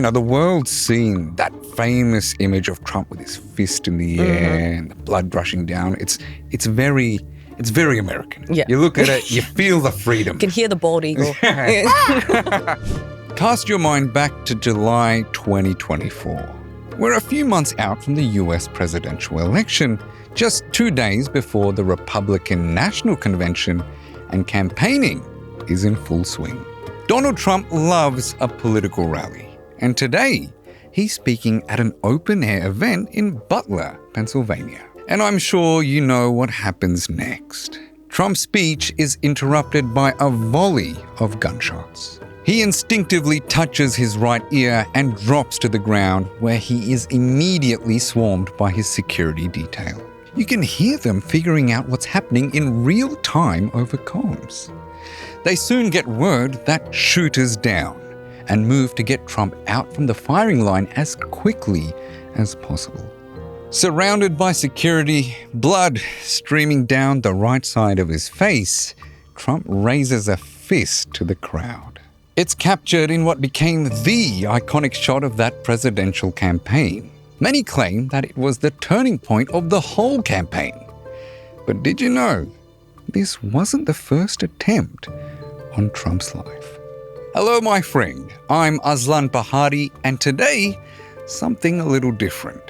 the world's seen that famous image of Trump with his fist in the air and the blood rushing down. It's very American. Yeah. You look at it, you feel the freedom. You can hear the bald eagle. Cast your mind back to July 2024. We're a few months out from the US presidential election, just 2 days before the Republican National Convention, and campaigning is in full swing. Donald Trump loves a political rally, and today he's speaking at an open-air event in Butler, Pennsylvania. And I'm sure you know what happens next. Trump's speech is interrupted by a volley of gunshots. He instinctively touches his right ear and drops to the ground, where he is immediately swarmed by his security detail. You can hear them figuring out what's happening in real time over comms. They soon get word that shooters down and move to get Trump out from the firing line as quickly as possible. Surrounded by security, blood streaming down the right side of his face, Trump raises a fist to the crowd. It's captured in what became the iconic shot of that presidential campaign. Many claim that it was the turning point of the whole campaign. But did you know, this wasn't the first attempt on Trump's life? Hello, my friend. I'm Aslan Bahari, and today, something a little different.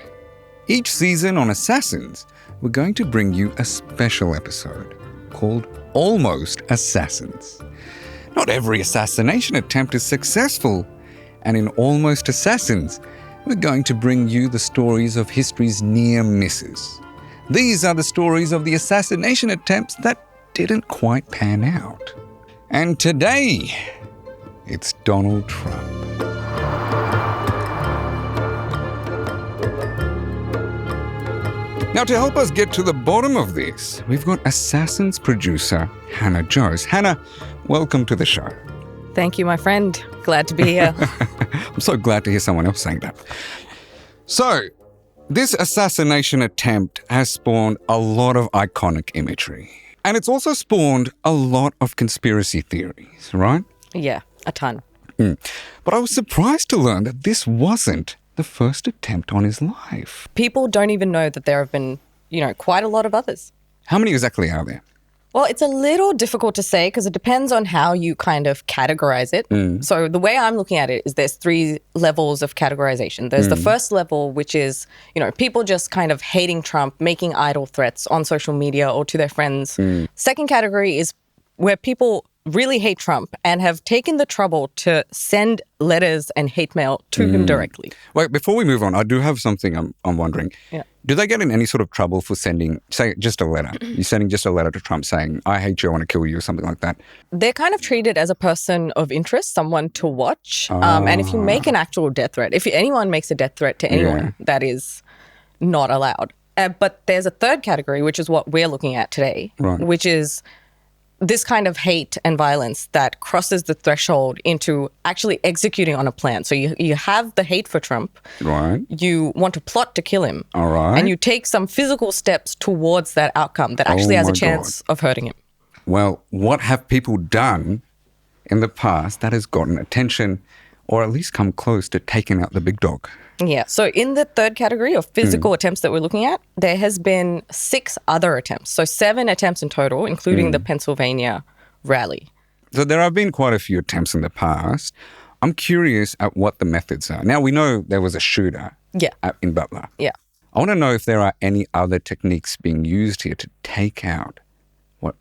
Each season on Assassins, we're going to bring you a special episode called Almost Assassins. Not every assassination attempt is successful, and in Almost Assassins, we're going to bring you the stories of history's near misses. These are the stories of the assassination attempts that didn't quite pan out. And today, it's Donald Trump. Now, to help us get to the bottom of this, we've got Assassins producer Hannah Joes. Hannah, welcome to the show. Thank you, my friend. Glad to be here. I'm so glad to hear someone else saying that. So, this assassination attempt has spawned a lot of iconic imagery. And it's also spawned a lot of conspiracy theories, right? Yeah, a ton. But I was surprised to learn that this wasn't the first attempt on his life. People don't even know that there have been, quite a lot of others. How many exactly are there? Well, it's a little difficult to say because it depends on how you kind of categorize it. So the way I'm looking at it is there's 3 levels of categorization. There's the first level, which is, people just kind of hating Trump, making idle threats on social media or to their friends. Second category is where people really hate Trump and have taken the trouble to send letters and hate mail to him directly. Wait, before we move on, I do have something I'm wondering. Yeah. Do they get in any sort of trouble for sending, say, just a letter? You're sending just a letter to Trump saying, I hate you, I want to kill you, or something like that? They're kind of treated as a person of interest, someone to watch. And if you make an actual death threat, if anyone makes a death threat to anyone, that is not allowed. But there's a third category, which is what we're looking at today, which is this kind of hate and violence that crosses the threshold into actually executing on a plan. So you have the hate for Trump. Right. You want to plot to kill him. All right. And you take some physical steps towards that outcome that actually has a chance of hurting him. Well, what have people done in the past that has gotten attention or at least come close to taking out the big dog? Yeah. So in the third category of physical attempts that we're looking at, there has been 6 other attempts. So 7 attempts in total, including the Pennsylvania rally. So there have been quite a few attempts in the past. I'm curious at what the methods are. Now, we know there was a shooter in Butler. Yeah. I want to know if there are any other techniques being used here to take out what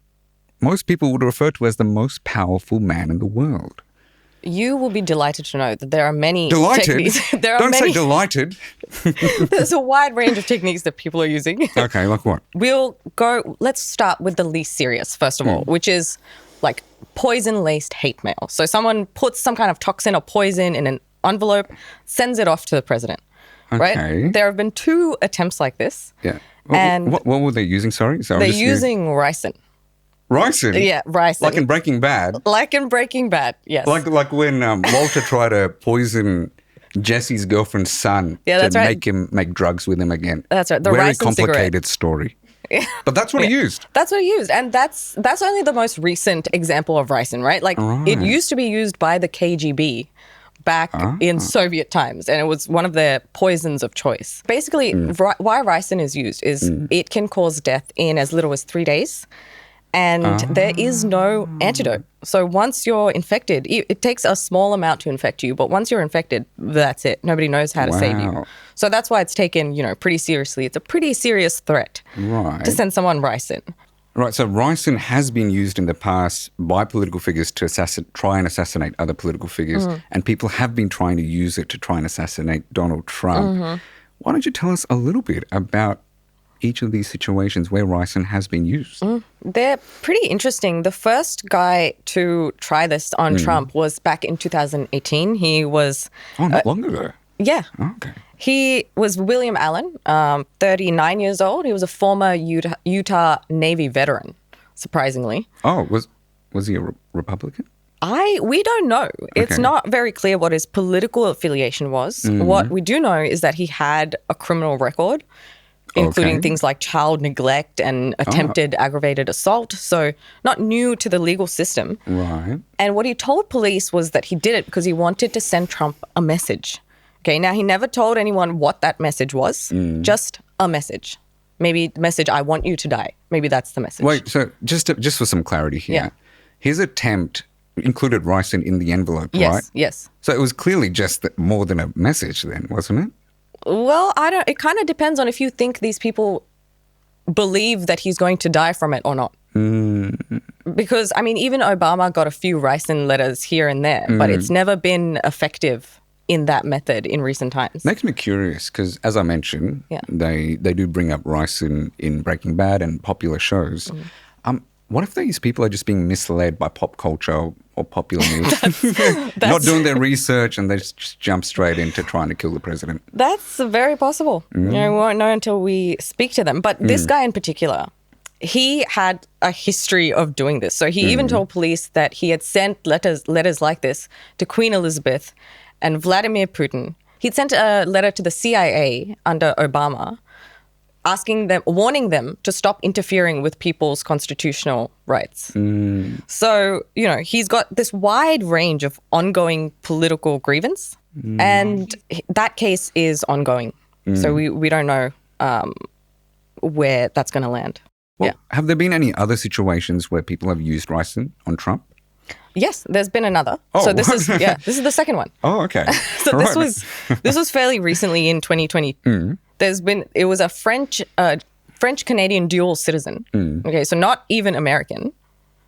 most people would refer to as the most powerful man in the world. You will be delighted to know that there are many techniques. Don't say delighted. There's a wide range of techniques that people are using. Okay, like what? Let's start with the least serious, first of all, which is like poison-laced hate mail. So someone puts some kind of toxin or poison in an envelope, sends it off to the president, right? There have been 2 attempts like this. Yeah. And what were they using, sorry? So they're using ricin. Ricin? Yeah, ricin. Like in Breaking Bad? Like in Breaking Bad, yes. Like when Walter tried to poison Jesse's girlfriend's son to make him make drugs with him again. That's right. The Very ricin complicated cigarette. story. But that's what he used. That's what he used. And that's only the most recent example of ricin, right? Like it used to be used by the KGB, back in Soviet times, and it was one of their poisons of choice. Basically, why ricin is used is it can cause death in as little as 3 days, and there is no antidote. So once you're infected, it takes a small amount to infect you, but once you're infected, that's it. Nobody knows how to save you. So that's why it's taken, pretty seriously. It's a pretty serious threat to send someone ricin. Right, so ricin has been used in the past by political figures to try and assassinate other political figures, and people have been trying to use it to try and assassinate Donald Trump. Why don't you tell us a little bit about each of these situations where ricin has been used? They're pretty interesting. The first guy to try this on Trump was back in 2018. He was... Oh, not long ago. Yeah. Oh, okay. He was William Allen, 39 years old. He was a former Utah Navy veteran, surprisingly. Oh, was he a Republican? We don't know. It's not very clear what his political affiliation was. What we do know is that he had a criminal record, including things like child neglect and attempted aggravated assault. So not new to the legal system. Right. And what he told police was that he did it because he wanted to send Trump a message. Okay, now he never told anyone what that message was, just a message. Maybe the message, I want you to die. Maybe that's the message. Wait, so just for some clarity here, his attempt included ricin in the envelope, right? Yes. So it was clearly just more than a message then, wasn't it? Well, it kind of depends on if you think these people believe that he's going to die from it or not. Because, even Obama got a few ricin letters here and there, but it's never been effective in that method in recent times. Makes me curious because, as I mentioned, they do bring up ricin in Breaking Bad and popular shows. What if these people are just being misled by pop culture or popular news? Not doing their research and they just jump straight into trying to kill the president. That's very possible. We won't know until we speak to them. But this guy in particular, he had a history of doing this. So he even told police that he had sent letters like this to Queen Elizabeth and Vladimir Putin. He'd sent a letter to the CIA under Obama, warning them to stop interfering with people's constitutional rights. So, he's got this wide range of ongoing political grievance, and that case is ongoing. So we don't know where that's going to land. Well, have there been any other situations where people have used ricin on Trump? Yes, there's been another. So this is the second one. Oh, okay. So this was fairly recently in 2020. It was a French Canadian dual citizen. Okay, so not even American.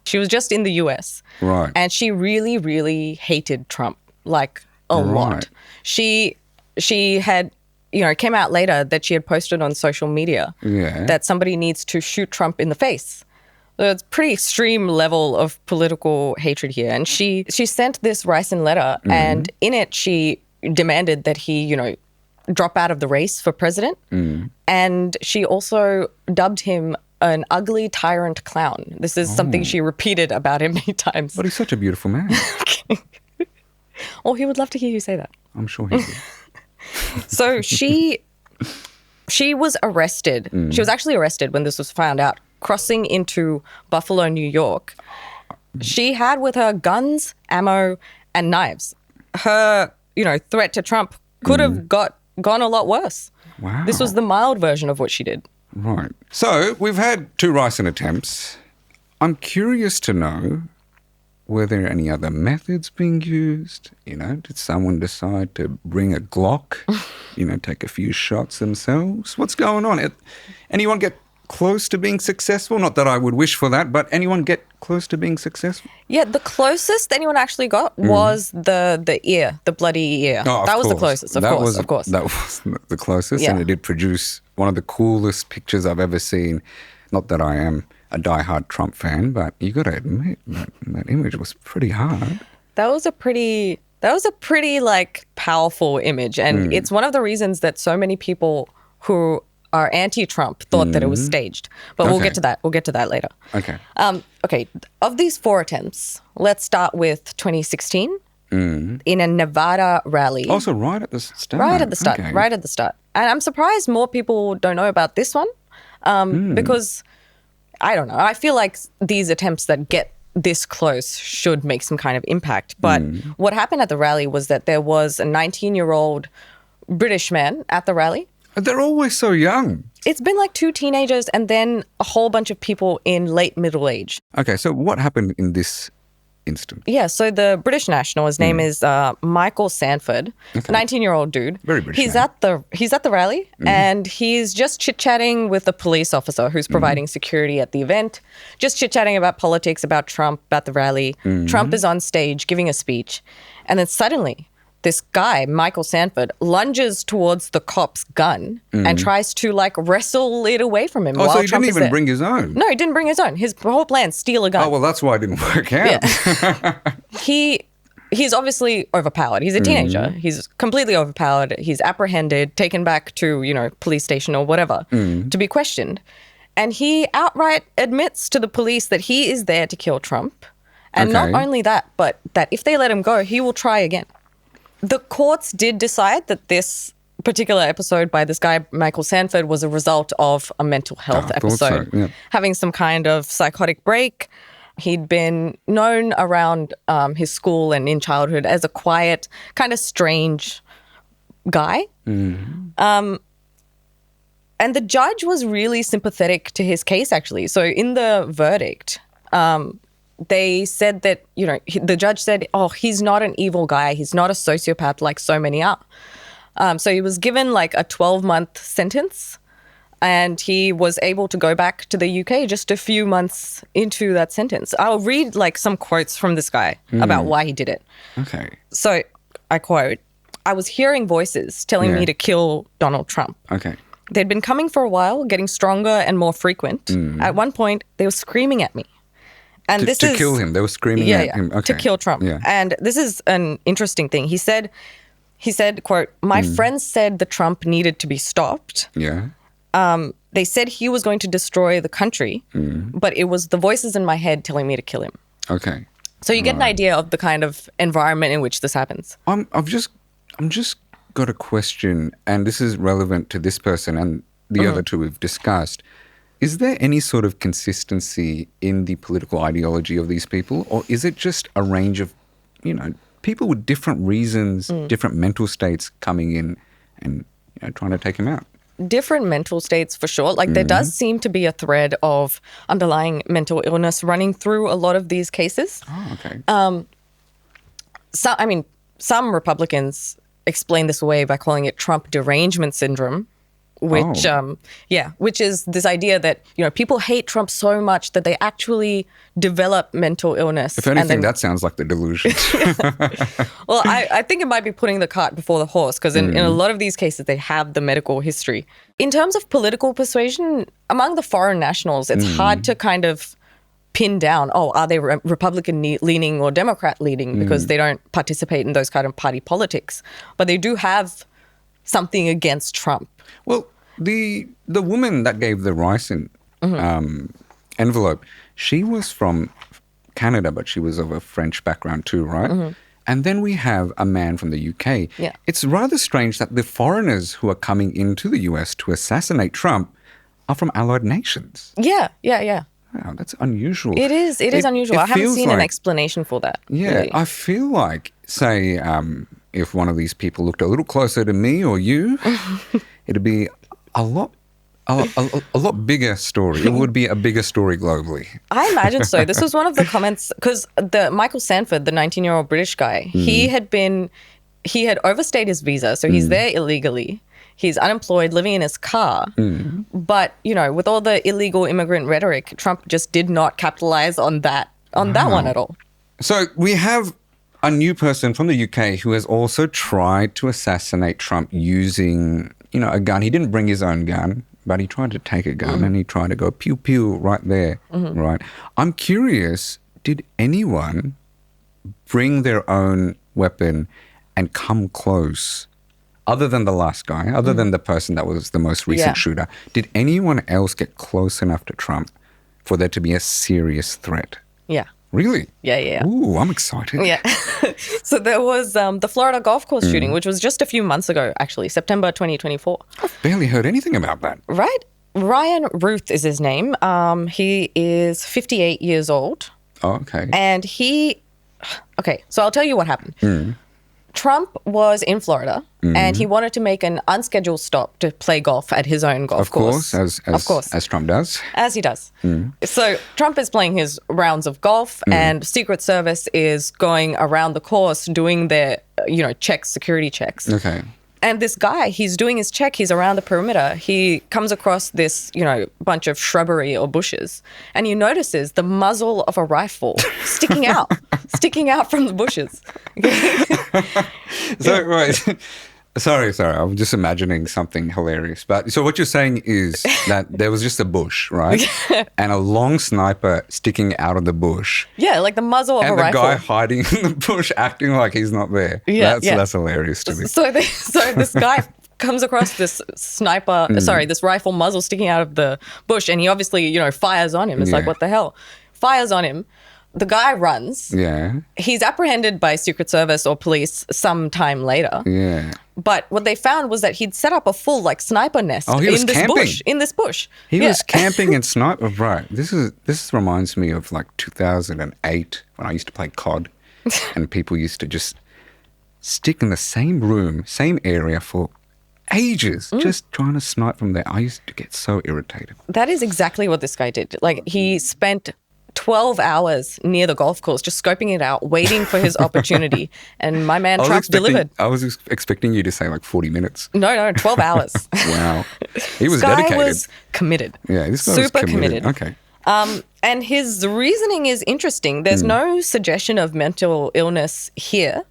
She was just in the US. Right. And she really, really hated Trump, like a lot. She had, it came out later that she had posted on social media that somebody needs to shoot Trump in the face. So it's pretty extreme level of political hatred here. And she sent this ricin letter, and in it she demanded that he, drop out of the race for president. And she also dubbed him an ugly tyrant clown. This is something she repeated about him many times. But he's such a beautiful man. Oh, he would love to hear you say that. I'm sure he would. So she was arrested. She was actually arrested when this was found out, crossing into Buffalo, New York. She had with her guns, ammo, and knives. Her, threat to Trump could have gone a lot worse. Wow. This was the mild version of what she did. Right. So we've had 2 ricin attempts. I'm curious to know, were there any other methods being used? Did someone decide to bring a Glock, take a few shots themselves? What's going on? Anyone get close to being successful? Not that I would wish for that, but anyone get close to being successful? Yeah, the closest anyone actually got was the ear, the bloody ear. Oh, that was the closest, of course. That was the closest, and it did produce one of the coolest pictures I've ever seen. Not that I am a diehard Trump fan, but you got to admit that image was pretty hard. That was a pretty powerful image, and it's one of the reasons that so many people who are anti-Trump thought that it was staged. But we'll get to that. We'll get to that later. Okay. Okay. Of these 4 attempts, let's start with 2016 in a Nevada rally. Also, right at the start. Right at the start. Okay. Right at the start. And I'm surprised more people don't know about this one because, I don't know, I feel like these attempts that get this close should make some kind of impact. But what happened at the rally was that there was a 19-year-old British man at the rally. They're always so young. It's been like 2 teenagers and then a whole bunch of people in late middle age. Okay, so what happened in this instance? Yeah, so the British national, his name is Michael Sandford, 19-year-old dude. Very British He's name. he's at the rally and he's just chit-chatting with the police officer who's providing security at the event, just chit-chatting about politics, about Trump, about the rally. Trump is on stage giving a speech, and then suddenly this guy, Michael Sandford, lunges towards the cop's gun and tries to like wrestle it away from him. Oh, while so he Trump didn't is even there. bring his own? No, he didn't bring his own. His whole plan, steal a gun. Oh, well, that's why it didn't work out. Yeah. He's obviously overpowered. He's a teenager. He's completely overpowered. He's apprehended, taken back to, police station or whatever to be questioned. And he outright admits to the police that he is there to kill Trump. And not only that, but that if they let him go, he will try again. The courts did decide that this particular episode by this guy, Michael Sandford, was a result of a mental health episode. So, yeah. Having some kind of psychotic break. He'd been known around his school and in childhood as a quiet, kind of strange guy. And the judge was really sympathetic to his case, actually. So in the verdict, they said that, the judge said, oh, he's not an evil guy. He's not a sociopath like so many are. So he was given like a 12-month sentence and he was able to go back to the UK just a few months into that sentence. I'll read like some quotes from this guy about why he did it. Okay. So I quote, "I was hearing voices telling me to kill Donald Trump. Okay. They'd been coming for a while, getting stronger and more frequent. At one point, they were screaming at me. And To kill him. They were screaming at him. Okay. To kill Trump. Yeah. And this is an interesting thing. He said, quote, my friends said the Trump needed to be stopped. Yeah. They said he was going to destroy the country, but it was the voices in my head telling me to kill him. Okay. So you get an idea of the kind of environment in which this happens. I'm just got a question, and this is relevant to this person and the other two we've discussed. Is there any sort of consistency in the political ideology of these people, or is it just a range of, people with different reasons, different mental states coming in and trying to take him out? Different mental states for sure. Like there does seem to be a thread of underlying mental illness running through a lot of these cases. Oh, okay. Some Republicans explain this away by calling it Trump derangement syndrome, which is this idea that, people hate Trump so much that they actually develop mental illness. If anything, that sounds like the delusion. Well, I think it might be putting the cart before the horse because in a lot of these cases, they have the medical history. In terms of political persuasion, among the foreign nationals, it's hard to kind of pin down, are they Republican-leaning or Democrat-leaning because they don't participate in those kind of party politics. But they do have something against Trump. Well, the woman that gave the Ricin envelope, she was from Canada, but she was of a French background too, right? And then we have a man from the UK. Yeah. It's rather strange that the foreigners who are coming into the US to assassinate Trump are from allied nations. Yeah. Wow, that's unusual. It is unusual. I haven't seen an explanation for that. Yeah, really. I feel like, say, if one of these people looked a little closer to me or you, it'd be a lot bigger story. It would be a bigger story globally. I imagine so. This was one of the comments because the Michael Sandford, the 19-year-old British guy, he had overstayed his visa, so he's there illegally. He's unemployed, living in his car. But, with all the illegal immigrant rhetoric, Trump just did not capitalize on that one at all. So we have a new person from the UK who has also tried to assassinate Trump using, a gun. He didn't bring his own gun, but he tried to take a gun and he tried to go pew pew right there, right? I'm curious, did anyone bring their own weapon and come close? Other than the last guy, other than the person that was the most recent shooter, did anyone else get close enough to Trump for there to be a serious threat? Yeah. Really? Yeah. Ooh, I'm excited. Yeah. So there was the Florida golf course shooting, which was just a few months ago, actually, September 2024. I've barely heard anything about that. Right? Routh is his name. He is 58 years old. Oh, okay. And so I'll tell you what happened. Trump was in Florida and he wanted to make an unscheduled stop to play golf at his own golf course. Of course, as Trump does. As he does. So Trump is playing his rounds of golf and Secret Service is going around the course doing their, security checks. Okay. And this guy, he's doing his check, he's around the perimeter, he comes across this, bunch of shrubbery or bushes, and he notices the muzzle of a rifle sticking out from the bushes. So, right. Sorry. I'm just imagining something hilarious. But so what you're saying is that there was just a bush, right? And a long sniper sticking out of the bush. Yeah, like the muzzle of a rifle. And the guy hiding in the bush acting like he's not there. That's hilarious to me. So this guy comes across this this rifle muzzle sticking out of the bush, and he obviously, fires on him. It's like, what the hell? Fires on him. The guy runs. Yeah. He's apprehended by Secret Service or police some time later. Yeah. But what they found was that he'd set up a full sniper nest in this bush. He was camping and sniper. Right. This reminds me of 2008 when I used to play COD and people used to just stick in the same room, same area for ages, just trying to snipe from there. I used to get so irritated. That is exactly what this guy did. He spent 12 hours near the golf course, just scoping it out, waiting for his opportunity. And my man Trump delivered. I was expecting you to say 40 minutes. No, 12 hours. Wow. He was this guy dedicated. Was committed. Yeah, this guy Super was committed. Okay. And his reasoning is interesting. There's no suggestion of mental illness here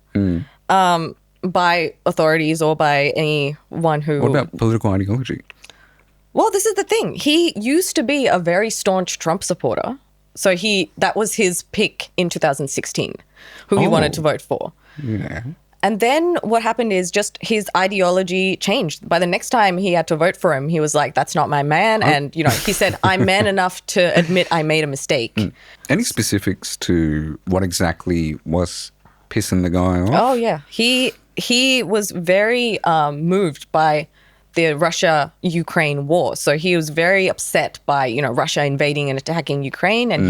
by authorities or by anyone who... What about political ideology? Well, this is the thing. He used to be a very staunch Trump supporter. So that was his pick in 2016, who he wanted to vote for. Yeah. And then what happened is just his ideology changed. By the next time he had to vote for him, he was like, that's not my man. And, he said, I'm man enough to admit I made a mistake. Any specifics to what exactly was pissing the guy off? Oh, yeah. He was very moved by the Russia-Ukraine war. So he was very upset by, Russia invading and attacking Ukraine. And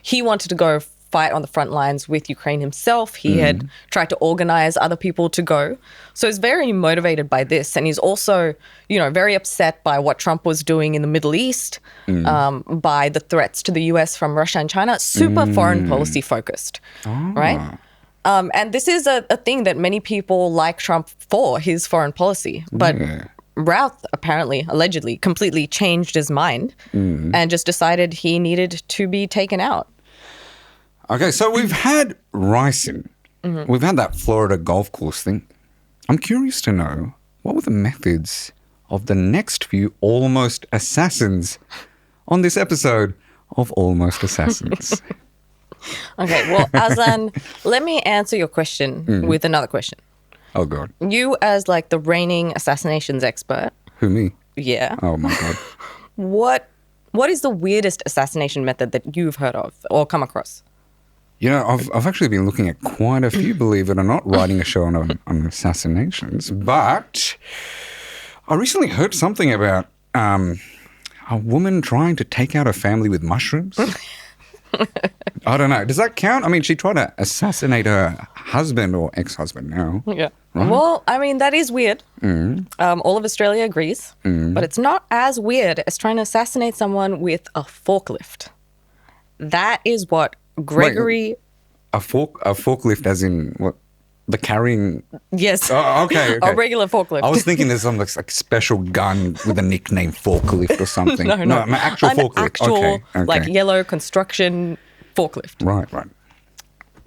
he wanted to go fight on the front lines with Ukraine himself. He had tried to organize other people to go. So he's very motivated by this. And he's also, very upset by what Trump was doing in the Middle East, by the threats to the US from Russia and China. Super foreign policy focused, right? And this is a thing that many people like Trump for, his foreign policy. But Routh allegedly, completely changed his mind and just decided he needed to be taken out. Okay, so we've had Ricin. We've had that Florida golf course thing. I'm curious to know, what were the methods of the next few almost assassins on this episode of Almost Assassins? Okay, well, Aslan, let me answer your question with another question. Oh, God. You as the reigning assassinations expert. Who, me? Yeah. Oh, my God. What is the weirdest assassination method that you've heard of or come across? I've actually been looking at quite a few, believe it or not, writing a show on assassinations. But I recently heard something about a woman trying to take out a family with mushrooms. I don't know. Does that count? I mean, she tried to assassinate her husband or ex-husband now. Yeah. Right? Well, I mean, that is weird. All of Australia agrees. But it's not as weird as trying to assassinate someone with a forklift. That is what Gregory... Wait, a forklift as in what? The carrying... Yes. Oh, okay. A regular forklift. I was thinking there's some special gun with a nickname forklift or something. No. An actual forklift. Actual, okay. yellow construction forklift. Right.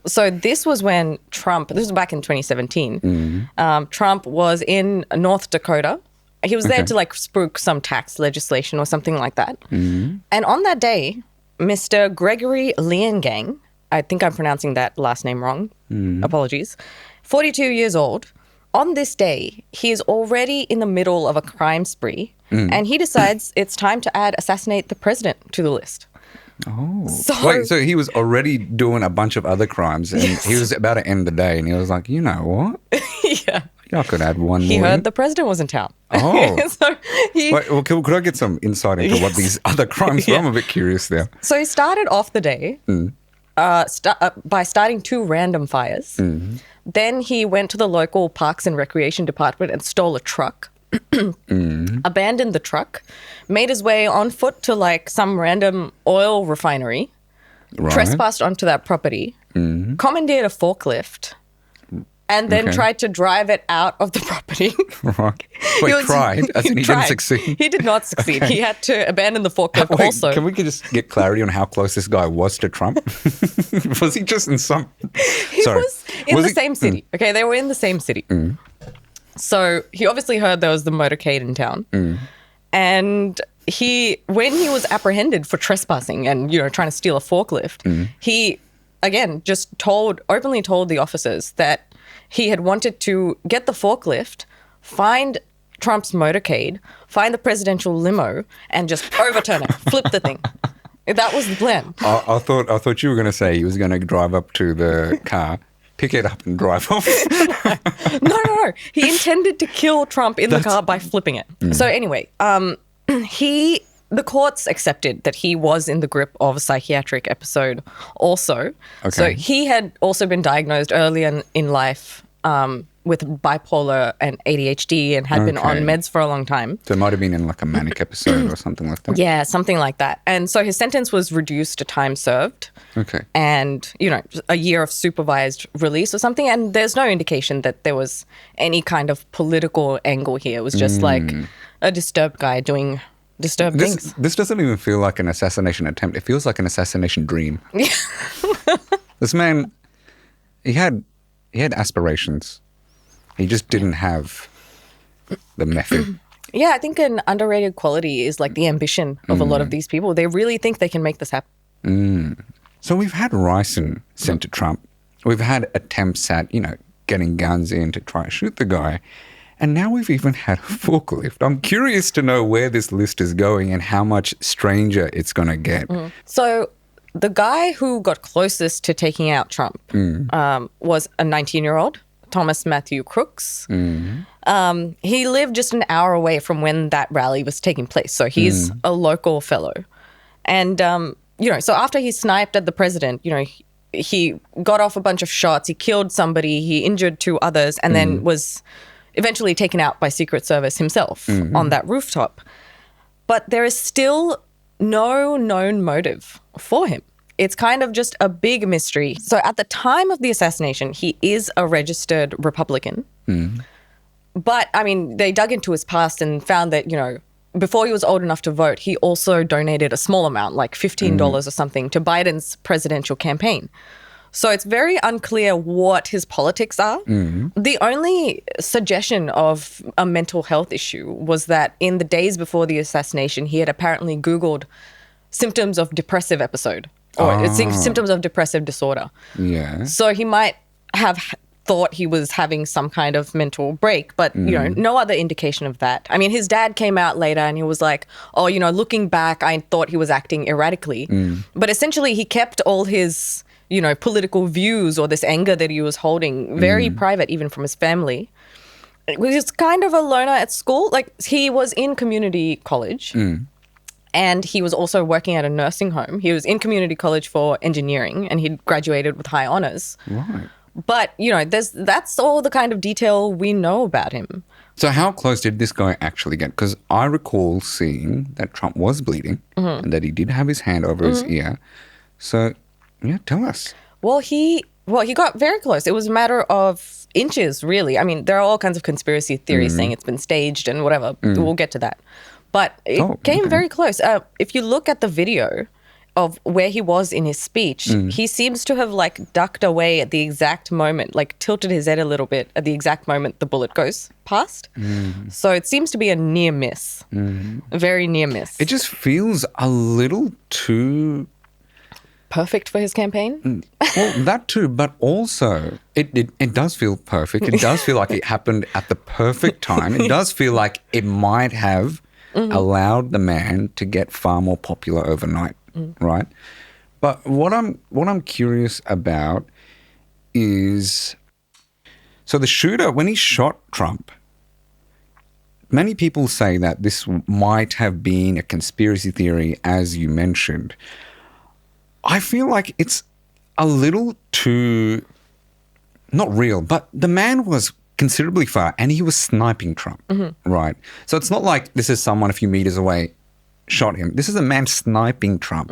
So this was when Trump, this was back in 2017, Trump was in North Dakota. He was there to spruik some tax legislation or something like that. And on that day, Mr. Gregory Liangang, I think I'm pronouncing that last name wrong, apologies, 42 years old. On this day, he is already in the middle of a crime spree and he decides it's time to add assassinate the president to the list. Oh. So he was already doing a bunch of other crimes and he was about to end the day and he was like, you know what? Yeah. I could add one more. He heard the president was in town. Oh. Could I get some insight into what these other crimes were? I'm a bit curious there. So he started off the day by starting 2 random fires. Then he went to the local Parks and Recreation Department and stole a truck. Abandoned the truck, made his way on foot to like some random oil refinery, trespassed onto that property, commandeered a forklift, and then tried to drive it out of the property. Wait, tried? As in he didn't succeed? He did not succeed. He had to abandon the forklift also. Can we just get clarity on how close this guy was to Trump? Was he just in some... He was in the same city. Okay, they were in the same city. So he obviously heard there was the motorcade in town. And when he was apprehended for trespassing and, trying to steal a forklift, he, again, just openly told the officers that he had wanted to get the forklift, find Trump's motorcade, find the presidential limo, and just overturn it, flip the thing. That was the plan. I thought you were going to say he was going to drive up to the car, pick it up and drive off. No. He intended to kill Trump in the car by flipping it. So anyway, the courts accepted that he was in the grip of a psychiatric episode also. Okay. So he had also been diagnosed early in life with bipolar and ADHD and had been on meds for a long time. So it might have been in like a manic episode or something like that. Yeah, something like that. And so his sentence was reduced to time served. Okay. And, a year of supervised release or something. And there's no indication that there was any kind of political angle here. It was just like a disturbed guy doing disturbed things. This doesn't even feel like an assassination attempt. It feels like an assassination dream. This man, he had aspirations. He just didn't have the method. Yeah, I think an underrated quality is like the ambition of a lot of these people. They really think they can make this happen. So we've had Ricin sent to Trump. We've had attempts at, getting guns in to try and shoot the guy. And now we've even had a forklift. I'm curious to know where this list is going and how much stranger it's going to get. So the guy who got closest to taking out Trump was a 19-year-old, Thomas Matthew Crooks. He lived just an hour away from when that rally was taking place. So he's a local fellow. And, so after he sniped at the president, he got off a bunch of shots. He killed somebody. He injured 2 others and then was eventually taken out by Secret Service himself on that rooftop. But there is still no known motive for him. It's kind of just a big mystery. So at the time of the assassination, he is a registered Republican. But, they dug into his past and found that, before he was old enough to vote, he also donated a small amount, like $15 or something, to Biden's presidential campaign. So it's very unclear what his politics are. The only suggestion of a mental health issue was that in the days before the assassination, he had apparently Googled symptoms of depressive episode or symptoms of depressive disorder. Yeah. So he might have thought he was having some kind of mental break, but, no other indication of that. His dad came out later and he was like, looking back, I thought he was acting erratically. But essentially he kept all his political views or this anger that he was holding very private, even from his family. He was kind of a loner at school. Like, he was in community college and he was also working at a nursing home. He was in community college for engineering and he'd graduated with high honors. Right. But, that's all the kind of detail we know about him. So how close did this guy actually get? Because I recall seeing that Trump was bleeding and that he did have his hand over his ear. So... yeah, tell us. Well, he got very close. It was a matter of inches, really. There are all kinds of conspiracy theories saying it's been staged and whatever. We'll get to that. But it came very close. If you look at the video of where he was in his speech, he seems to have ducked away at the exact moment, tilted his head a little bit at the exact moment the bullet goes past. So it seems to be a near miss, a very near miss. It just feels a little too... perfect for his campaign? Well, that too, but also it does feel perfect. It does feel like it happened at the perfect time. It does feel like it might have allowed the man to get far more popular overnight, right? But what I'm curious about is, so the shooter, when he shot Trump, many people say that this might have been a conspiracy theory, as you mentioned. I feel like it's a little too, not real, but the man was considerably far and he was sniping Trump, right? So it's not like this is someone a few meters away shot him. This is a man sniping Trump.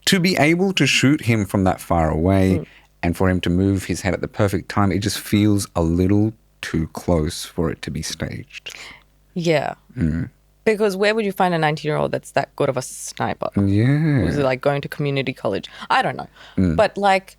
To be able to shoot him from that far away and for him to move his head at the perfect time, it just feels a little too close for it to be staged. Yeah. Because where would you find a 19-year-old that's that good of a sniper? Yeah. Was it like going to community college? I don't know. But like,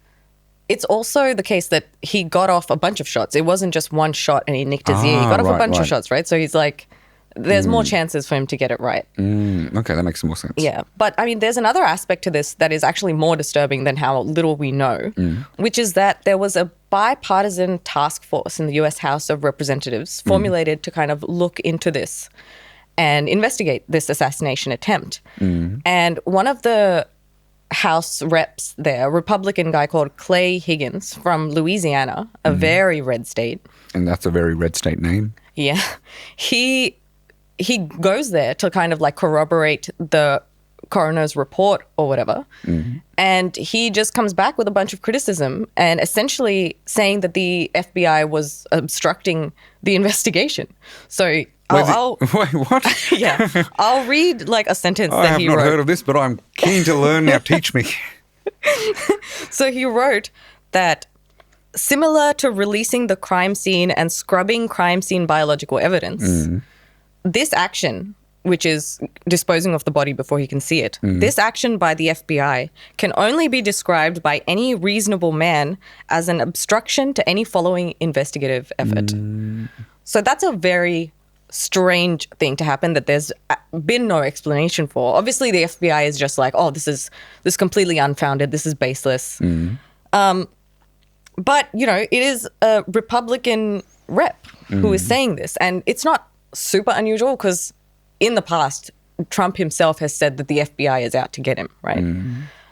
it's also the case that he got off a bunch of shots. It wasn't just one shot and he nicked his ear. He got off a bunch of shots, right? So he's like, there's more chances for him to get it right. Okay, that makes more sense. Yeah. But I mean, there's another aspect to this that is actually more disturbing than how little we know, which is that there was a bipartisan task force in the US House of Representatives formulated to kind of look into this and investigate this assassination attempt. And one of the House reps there, a Republican guy called Clay Higgins from Louisiana, a very red state. And that's a very red state name. Yeah. He goes there to kind of like corroborate the coroner's report or whatever. And he just comes back with a bunch of criticism and essentially saying that the FBI was obstructing the investigation. So Wait, what? Yeah. I'll read like a sentence that he wrote. I have not heard of this, but I'm keen to learn. Now teach me. So he wrote that similar to releasing the crime scene and scrubbing crime scene biological evidence, this action, which is disposing of the body before he can see it, this action by the FBI can only be described by any reasonable man as an obstruction to any following investigative effort. So that's a very strange thing to happen that there's been no explanation for. Obviously, the FBI is just like, oh, this is completely unfounded. This is baseless. But, you know, it is a Republican rep who is saying this. And it's not super unusual because in the past, Trump himself has said that the FBI is out to get him, right?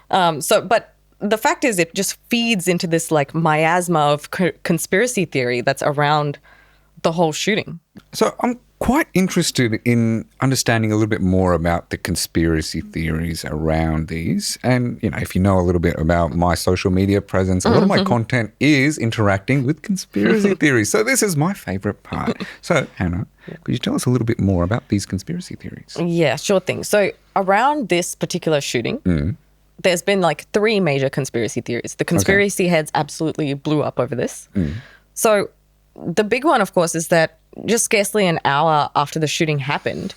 But the fact is it just feeds into this like miasma of conspiracy theory that's around the whole shooting. So I'm quite interested in understanding a little bit more about the conspiracy theories around these. And, you know, if you know a little bit about my social media presence, a lot of my content is interacting with conspiracy theories. So this is my favorite part. So, Hannah, could you tell us a little bit more about these conspiracy theories? Yeah, sure thing. So around this particular shooting, there's been like 3 major conspiracy theories. The conspiracy heads absolutely blew up over this. So the big one, of course, is that just scarcely an hour after the shooting happened,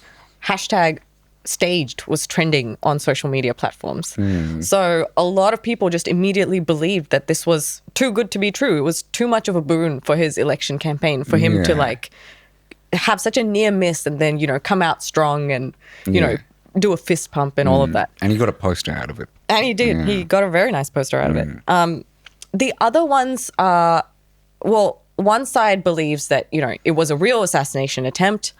#staged was trending on social media platforms. So a lot of people just immediately believed that this was too good to be true. It was too much of a boon for his election campaign for him to like have such a near miss and then, you know, come out strong and, you know, do a fist pump and all of that. And he got a poster out of it. And he did. He got a very nice poster out of it. The other ones are, well, one side believes that, you know, it was a real assassination attempt,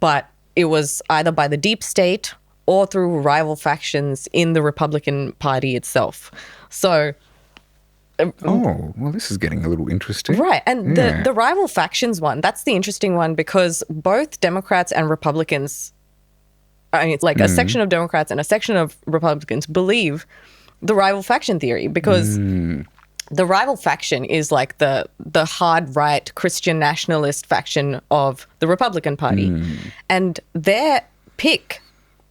but it was either by the deep state or through rival factions in the Republican Party itself. So... oh, well, this is getting a little interesting. Right. And the rival factions one, that's the interesting one because both Democrats and Republicans, I mean, it's like a section of Democrats and a section of Republicans believe the rival faction theory because... the rival faction is like the hard right Christian nationalist faction of the Republican Party. And their pick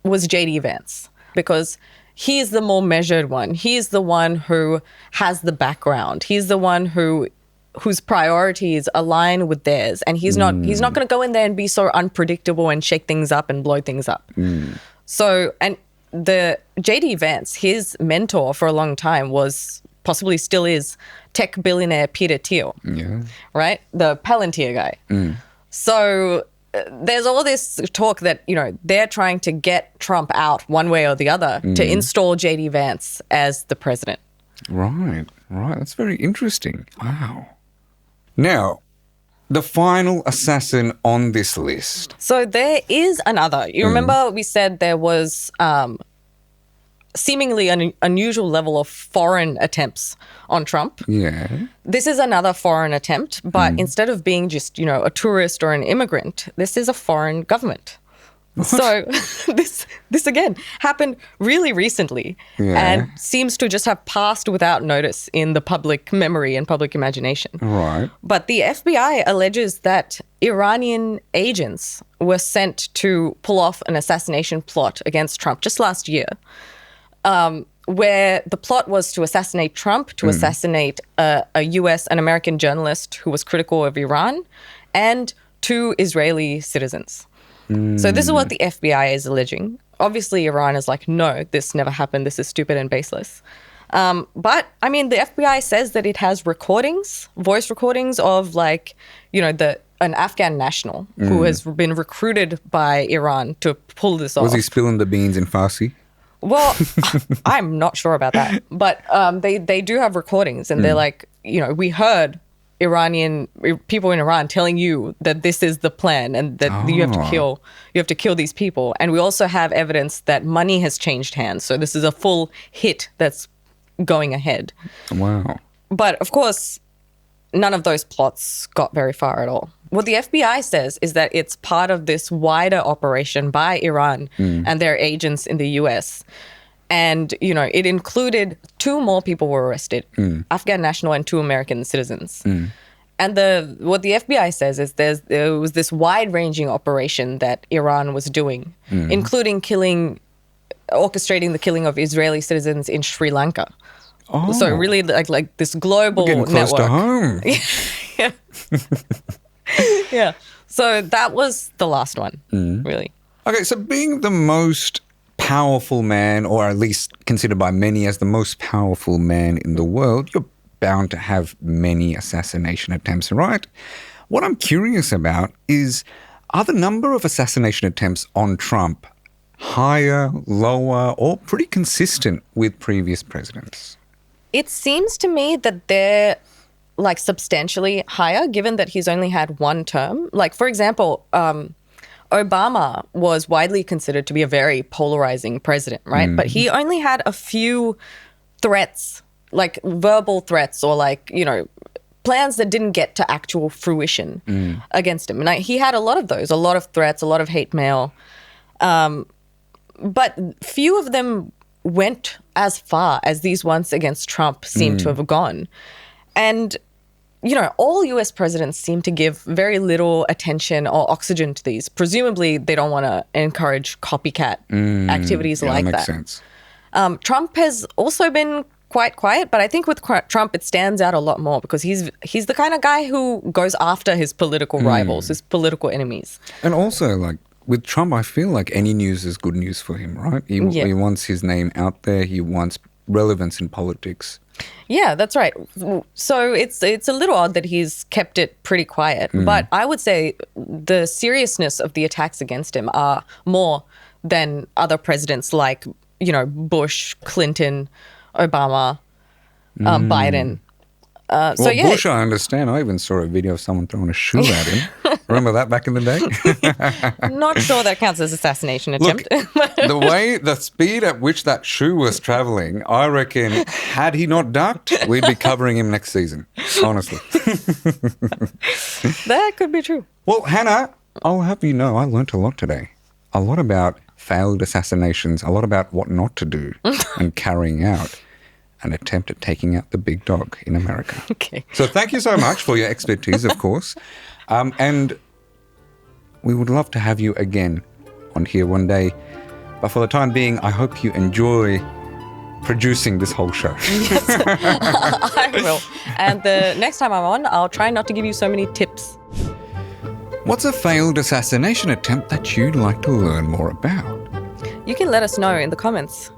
was J.D. Vance because he's the more measured one. He's the one who has the background. He's the one whose priorities align with theirs. And he's not going to go in there and be so unpredictable and shake things up and blow things up. So, and the J.D. Vance, his mentor for a long time was... possibly still is tech billionaire Peter Thiel, right? The Palantir guy. So there's all this talk that, you know, they're trying to get Trump out one way or the other to install J.D. Vance as the president. Right. That's very interesting. Wow. Now, the final assassin on this list. So there is another. You remember we said there was... seemingly an unusual level of foreign attempts on Trump. Yeah. This is another foreign attempt, but instead of being just, you know, a tourist or an immigrant, this is a foreign government. So this again happened really recently and seems to just have passed without notice in the public memory and public imagination. Right. But the FBI alleges that Iranian agents were sent to pull off an assassination plot against Trump just last year, where the plot was to assassinate Trump, to assassinate a US and American journalist who was critical of Iran, and 2 Israeli citizens. So this is what the FBI is alleging. Obviously, Iran is like, no, this never happened. This is stupid and baseless. But, I mean, the FBI says that it has recordings, voice recordings of, like, you know, an Afghan national who has been recruited by Iran to pull this off. Was he spilling the beans in Farsi? Well, I'm not sure about that. But they do have recordings, and they're like, you know, we heard Iranian people in Iran telling you that this is the plan and that you have to kill these people. And we also have evidence that money has changed hands. So this is a full hit that's going ahead. Wow. But of course, none of those plots got very far at all. What the FBI says is that it's part of this wider operation by Iran and their agents in the US. And, you know, it included 2 more people were arrested, Afghan national and 2 American citizens. And what the FBI says is there was this wide-ranging operation that Iran was doing, including orchestrating the killing of Israeli citizens in Sri Lanka. Oh. So really like this global getting close network. To home. Yeah. So that was the last one, really. Okay, so being the most powerful man, or at least considered by many as the most powerful man in the world, you're bound to have many assassination attempts, right? What I'm curious about is, are the number of assassination attempts on Trump higher, lower, or pretty consistent with previous presidents? It seems to me that they're like substantially higher, given that he's only had 1 term. Like, for example, Obama was widely considered to be a very polarizing president, right? But he only had a few threats, like verbal threats or like, you know, plans that didn't get to actual fruition against him. And he had a lot of those, a lot of threats, a lot of hate mail. But few of them went as far as these ones against Trump seem to have gone. And, you know, all US presidents seem to give very little attention or oxygen to these. Presumably, they don't want to encourage copycat activities like that. That makes sense. Trump has also been quite quiet, but I think with Trump, it stands out a lot more because he's the kind of guy who goes after his political rivals, his political enemies. And also, like, with Trump, I feel like any news is good news for him, right? He wants his name out there. He wants relevance in politics. Yeah, that's right. So it's a little odd that he's kept it pretty quiet. But I would say the seriousness of the attacks against him are more than other presidents like, you know, Bush, Clinton, Obama, Biden. Bush, I understand. I even saw a video of someone throwing a shoe at him. Remember that back in the day? Not sure that counts as assassination attempt. Look, the speed at which that shoe was traveling, I reckon, had he not ducked, we'd be covering him next season, honestly. That could be true. Well, Hannah, I'll have you know, I learnt a lot today. A lot about failed assassinations, a lot about what not to do and carrying out an attempt at taking out the big dog in America. Okay. So thank you so much for your expertise, of course. And we would love to have you again on here one day. But for the time being, I hope you enjoy producing this whole show. Yes, I will. And the next time I'm on, I'll try not to give you so many tips. What's a failed assassination attempt that you'd like to learn more about? You can let us know in the comments.